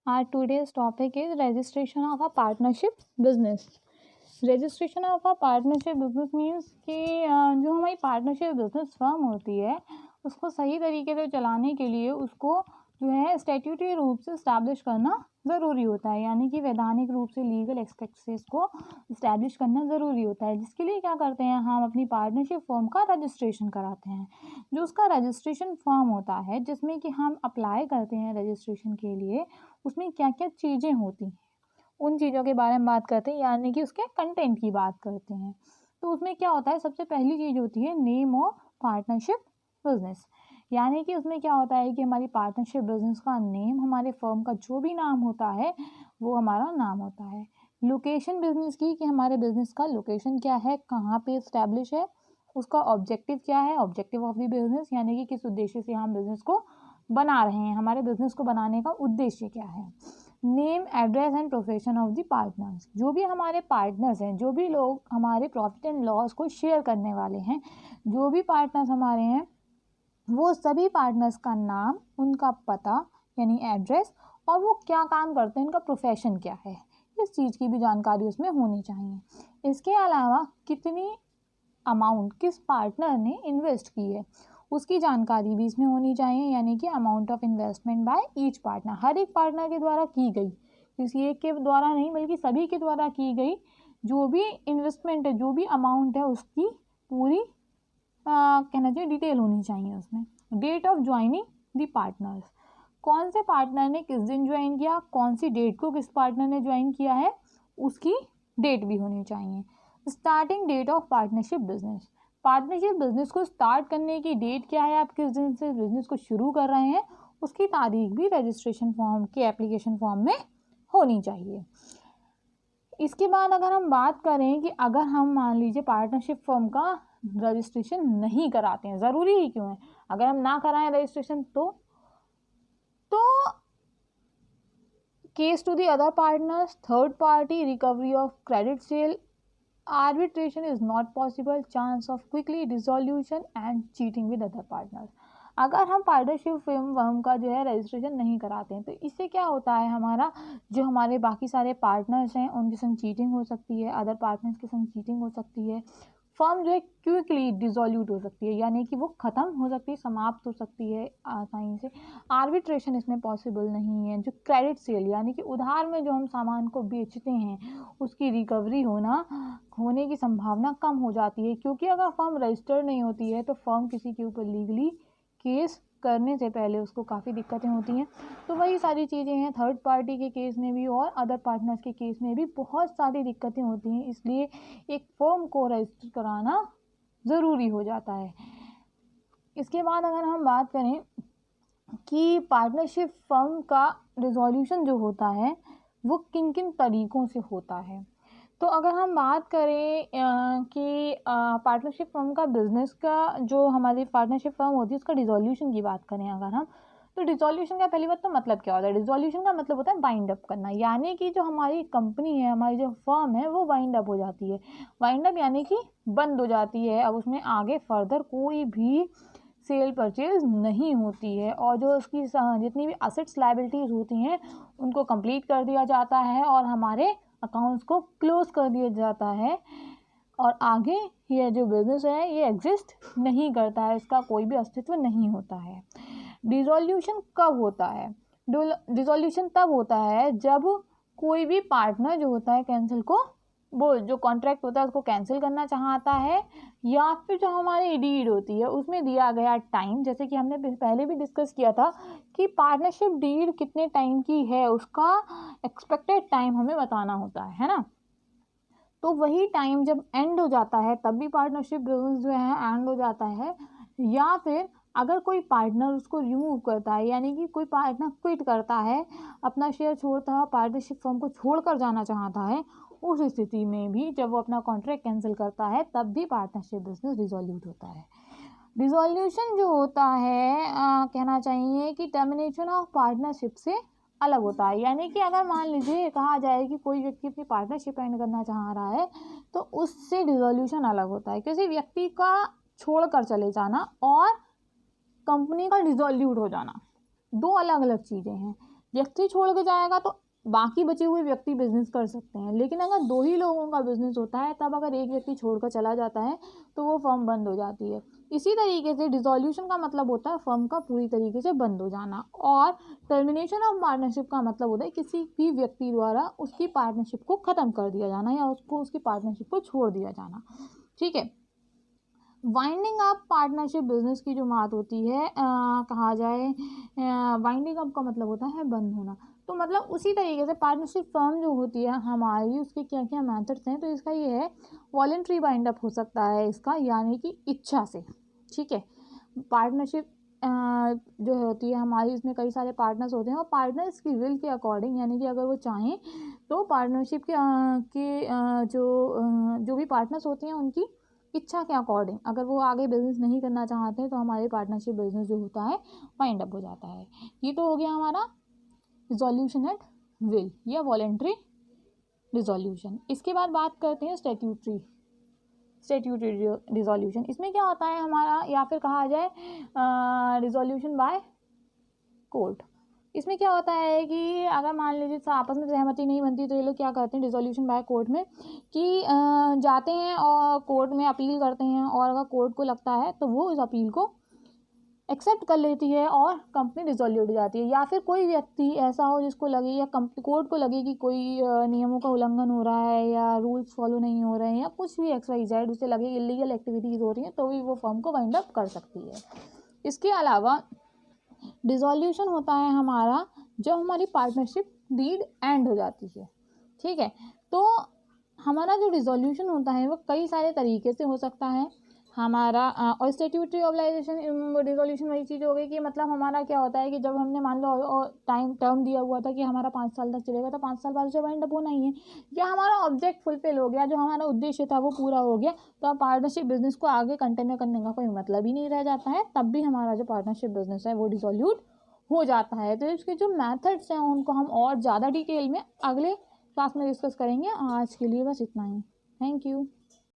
Our today's topic is registration of a partnership business. Registration of a partnership business means कि जो हमारी partnership business firm होती है उसको सही तरीके से चलाने के लिए उसको जो है स्टैट्यूटरी रूप से इस्टेब्लिश करना ज़रूरी होता है, यानी कि वैधानिक रूप से लीगल एक्सपेक्टेस को इस्टेब्लिश करना ज़रूरी होता है, जिसके लिए क्या करते हैं हम अपनी पार्टनरशिप फर्म का रजिस्ट्रेशन कराते हैं। जो उसका रजिस्ट्रेशन फॉर्म होता है जिसमें कि हम अप्लाई करते हैं रजिस्ट्रेशन के लिए, उसमें क्या क्या चीज़ें होती हैं उन चीज़ों के बारे में बात करते हैं, यानी कि उसके कंटेंट की बात करते हैं। तो उसमें क्या होता है, सबसे पहली चीज़ होती है नेम ऑफ पार्टनरशिप बिजनेस, यानी कि उसमें क्या होता है कि हमारी पार्टनरशिप बिजनेस का नेम, हमारे फर्म का जो भी नाम होता है वो हमारा नाम होता है। लोकेशन बिजनेस की, कि हमारे बिजनेस का लोकेशन क्या है, कहाँ पे इस्टेब्लिश है, उसका ऑब्जेक्टिव क्या है, ऑब्जेक्टिव ऑफ द बिजनेस, यानी कि किस उद्देश्य से हम बिजनेस को बना रहे हैं, हमारे बिजनेस को बनाने का उद्देश्य क्या है। Name, address and profession of the partners, जो भी हमारे पार्टनर्स हैं, जो भी लोग हमारे प्रॉफिट एंड लॉस को शेयर करने वाले हैं, जो भी पार्टनर्स हमारे हैं, वो सभी पार्टनर्स का नाम, उनका पता यानी एड्रेस, और वो क्या काम करते हैं, उनका प्रोफेशन क्या है, इस चीज़ की भी जानकारी उसमें होनी चाहिए। इसके अलावा कितनी अमाउंट किस पार्टनर ने इन्वेस्ट की है उसकी जानकारी भी इसमें होनी चाहिए, यानी कि amount of investment by each partner, हर एक पार्टनर के द्वारा की गई, किसी एक के द्वारा नहीं बल्कि सभी के द्वारा की गई जो भी इन्वेस्टमेंट है, जो भी अमाउंट है, उसकी पूरी कहना चाहिए डिटेल होनी चाहिए उसमें। Date of joining the partners, कौन से पार्टनर ने किस दिन ज्वाइन किया, कौन सी डेट को किस पार्टनर ने ज्वाइन किया है, उसकी डेट भी होनी चाहिए। Starting date of partnership business, partnership business को स्टार्ट करने की डेट क्या है, आप किस दिन से बिजनेस को शुरू कर रहे हैं, उसकी तारीख भी रजिस्ट्रेशन फॉर्म के एप्लीकेशन फॉर्म में होनी चाहिए। इसके बाद अगर हम बात करें कि अगर हम मान लीजिए पार्टनरशिप फर्म का रजिस्ट्रेशन नहीं कराते हैं, ज़रूरी ही क्यों है, अगर हम ना कराएं रजिस्ट्रेशन तो case to the other partners, third party, recovery of credit sale, arbitration is not possible, chance of quickly dissolution and cheating with other partners। अगर हम पार्टनरशिप फर्म का जो है रजिस्ट्रेशन नहीं कराते हैं तो इससे क्या होता है, हमारा जो हमारे बाकी सारे पार्टनर्स हैं उनके संग चीटिंग हो सकती है, अदर पार्टनर्स के संग चीटिंग हो सकती है, फर्म जो है क्विकली डिसॉल्यूट हो सकती है, यानी कि वो ख़त्म हो सकती है, समाप्त हो सकती है आसानी से। आर्बिट्रेशन इसमें पॉसिबल नहीं है। जो क्रेडिट सेल यानी कि उधार में जो हम सामान को बेचते हैं उसकी रिकवरी होने की संभावना कम हो जाती है, क्योंकि अगर फर्म रजिस्टर्ड नहीं होती है तो फर्म किसी के ऊपर लीगली केस करने से पहले उसको काफ़ी दिक्कतें होती हैं। तो वही सारी चीज़ें हैं, थर्ड पार्टी के केस में भी और अदर पार्टनर्स के केस में भी बहुत सारी दिक्कतें होती हैं, इसलिए एक फर्म को रजिस्टर कराना ज़रूरी हो जाता है। इसके बाद अगर हम बात करें कि पार्टनरशिप फर्म का रिजोल्यूशन जो होता है वो किन किन तरीक़ों से होता है, तो अगर हम बात करें कि पार्टनरशिप फर्म का बिज़नेस का जो हमारी पार्टनरशिप फर्म होती है उसका डिसॉल्यूशन की बात करें अगर हम, तो डिसॉल्यूशन का पहली बात तो मतलब क्या होता है, डिसॉल्यूशन का मतलब होता है बाइंड अप करना, यानी कि जो हमारी कंपनी है, हमारी जो फर्म है वो वाइंड अप हो जाती है। वाइंड अप यानी कि बंद हो जाती है, अब उसमें आगे फर्दर कोई भी सेल परचेज नहीं होती है, और जो उसकी जितनी भी असेट्स लायबिलिटीज़ होती हैं उनको कंप्लीट कर दिया जाता है और हमारे अकाउंट्स को क्लोज कर दिया जाता है, और आगे ये जो बिज़नेस है ये एग्जिस्ट नहीं करता है, इसका कोई भी अस्तित्व नहीं होता है। डिसॉल्यूशन कब होता है, डिसॉल्यूशन तब होता है जब कोई भी पार्टनर जो होता है कैंसिल को वो जो कॉन्ट्रैक्ट होता है उसको कैंसिल करना चाहता है, या फिर जो हमारी डीड होती है उसमें दिया गया टाइम, जैसे कि हमने पहले भी डिस्कस किया था कि पार्टनरशिप डीड कितने टाइम की है उसका एक्सपेक्टेड टाइम हमें बताना होता है ना। तो वही टाइम जब एंड हो जाता है तब भी पार्टनरशिप बिजनेस जो है एंड हो जाता है, या फिर अगर कोई पार्टनर उसको रिमूव करता है, यानी कि कोई पार्टनर क्विट करता है, अपना शेयर छोड़ता है, पार्टनरशिप फर्म को छोड़कर जाना चाहता है, उस स्थिति में भी जब वो अपना कॉन्ट्रैक्ट कैंसिल करता है तब भी पार्टनरशिप बिजनेस डिसॉल्यूट होता है। डिसॉल्यूशन जो होता है कहना चाहिए कि टर्मिनेशन ऑफ पार्टनरशिप से अलग होता है, यानी कि अगर मान लीजिए कहा जाए कि कोई व्यक्ति अपनी पार्टनरशिप एंड करना चाह रहा है तो उससे डिसॉल्यूशन अलग होता है। किसी व्यक्ति का छोड़कर चले जाना और कंपनी का डिसॉल्यूट हो जाना दो अलग अलग चीज़ें हैं। व्यक्ति छोड़ के जाएगा तो बाकी बचे हुए व्यक्ति बिजनेस कर सकते हैं, लेकिन अगर 2 ही लोगों का बिजनेस होता है तब अगर एक व्यक्ति छोड़कर चला जाता है तो वो फर्म बंद हो जाती है। इसी तरीके से डिसॉल्यूशन का मतलब होता है फर्म का पूरी तरीके से बंद हो जाना, और टर्मिनेशन ऑफ पार्टनरशिप का मतलब होता है किसी भी व्यक्ति द्वारा उसकी पार्टनरशिप को ख़त्म कर दिया जाना या उसको उसकी पार्टनरशिप को छोड़ दिया जाना। ठीक है। वाइंडिंग अप पार्टनरशिप बिजनेस की जो बात होती है, कहा जाए वाइंडिंग अप का मतलब होता है बंद होना। तो मतलब उसी तरीके से पार्टनरशिप फर्म जो होती है हमारी, उसके क्या क्या मेथड्स हैं, तो इसका ये है वॉलेंट्री वाइंड अप हो सकता है इसका, यानी कि इच्छा से। ठीक है। पार्टनरशिप जो होती है हमारी, इसमें कई सारे पार्टनर्स होते हैं और पार्टनर्स की विल के अकॉर्डिंग, यानी कि अगर वो चाहें तो पार्टनरशिप जो भी पार्टनर्स होते हैं उनकी इच्छा के अकॉर्डिंग अगर वो आगे बिजनेस नहीं करना चाहते हैं तो हमारे पार्टनरशिप बिजनेस जो होता है वाइंड अप हो जाता है। ये तो हो गया हमारा रिजोल्यूशन एट विल या वॉलेंट्री रिजोल्यूशन। इसके बाद बात करते हैं स्टैट्यूटरी रिजोल्यूशन। इसमें क्या होता है हमारा, या फिर कहा जाए रिजोल्यूशन बाय कोर्ट। इसमें क्या होता है कि अगर मान लीजिए आपस में सहमति नहीं बनती तो ये लोग क्या करते हैं डिसोल्यूशन बाय कोर्ट में कि जाते हैं और कोर्ट में अपील करते हैं, और अगर कोर्ट को लगता है तो वो इस अपील को एक्सेप्ट कर लेती है और कंपनी डिसोल्यूट हो जाती है। या फिर कोई व्यक्ति ऐसा हो जिसको लगे या कोर्ट को लगे कि कोई नियमों का उल्लंघन हो रहा है या रूल्स फॉलो नहीं हो रहे हैं या कुछ भी XYZ उसे लगे इलीगल एक्टिविटीज़ हो रही हैं, तो भी वो फर्म को वाइंड अप कर सकती है। इसके अलावा डिसोल्यूशन होता है हमारा जब हमारी पार्टनरशिप डीड एंड हो जाती है। ठीक है। तो हमारा जो डिसोल्यूशन होता है वो कई सारे तरीके से हो सकता है हमारा, और स्टैट्यूटरी ऑब्लाइजेशन डिसोल्यूशन वही चीज़ हो गई कि मतलब हमारा क्या होता है कि जब हमने मान लो टर्म दिया हुआ था कि हमारा 5 साल तक चलेगा, तो 5 साल बाद उसे वाइंड अप होना ही है, या हमारा ऑब्जेक्ट फुलफिल हो गया, जो हमारा उद्देश्य था वो पूरा हो गया, तो अब पार्टनरशिप बिजनेस को आगे कंटिन्यू करने का कोई मतलब ही नहीं रह जाता है, तब भी हमारा जो पार्टनरशिप बिजनेस है वो डिसोल्यूट हो जाता है। तो इसके जो मैथड्स हैं उनको हम और ज़्यादा डिटेल में अगले क्लास में डिस्कस करेंगे। आज के लिए बस इतना ही। Thank you.